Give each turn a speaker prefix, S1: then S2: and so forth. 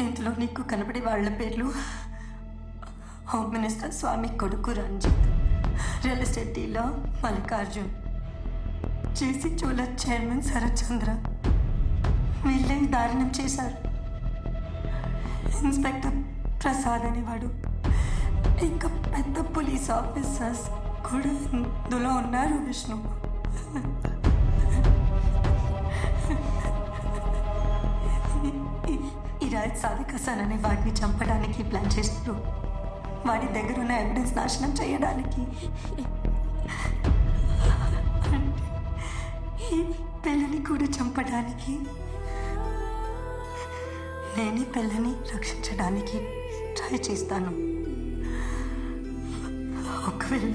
S1: ఇంట్లో నీకు కనబడే వాళ్ళ పేర్లు హోమ్ మినిస్టర్ స్వామి కొడుకు Ranjith, real estate dealer Mallikarjun, JC jeweller chairman Sharath Chandra. వీళ్ళే దారుణం చేశారు. ఇన్స్పెక్టర్ ప్రసాద్ అనేవాడు, ఇంకా పెద్ద పోలీస్ ఆఫీసర్స్ కూడా ఇందులో ఉన్నారు. విష్ణు, ఈ రాజ్ సాదిక్ హసన్ అనే వాడిని చంపడానికి ప్లాన్ చేశారు. వాడి దగ్గర ఉన్న ఎవిడెన్స్ నాశనం చేయడానికి. ఈ పిల్లని కూడా చంపడానికి. నేను ఈ పిల్లని రక్షించడానికి ట్రై చేస్తాను. ఒకవేళ